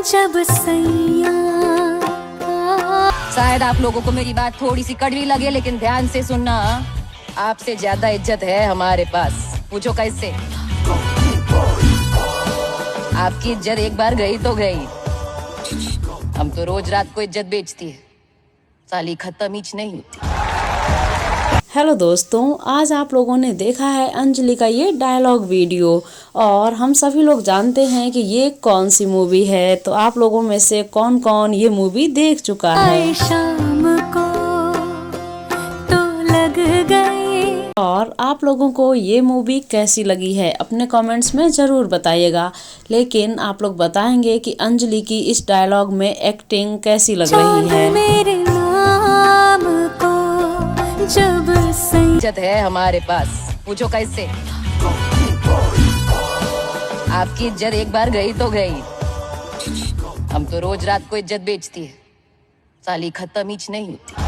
जब सैया। शायद आप लोगों को मेरी बात थोड़ी सी कड़वी लगे, लेकिन ध्यान से सुनना, आपसे ज्यादा इज्जत है हमारे पास। पूछो कैसे? आपकी इज्जत एक बार गई तो गई। हम तो रोज रात को इज्जत बेचती है, साली खत्म हीच नहीं होती। हेलो दोस्तों, आज आप लोगों ने देखा है अंजलि का ये डायलॉग वीडियो और हम सभी लोग जानते हैं कि ये कौन सी मूवी है। तो आप लोगों में से कौन कौन ये मूवी देख चुका है? शाम को तो लग गए। और आप लोगों को ये मूवी कैसी लगी है अपने कमेंट्स में ज़रूर बताइएगा। लेकिन आप लोग बताएंगे कि अंजलि की इस डायलॉग में एक्टिंग कैसी लग रही है। मेरे नाम को जब इज्जत है हमारे पास। पूछो कैसे? आपकी इज्जत एक बार गई तो गई। हम तो रोज रात को इज्जत बेचती है, साली खत्म हीच नहीं होती।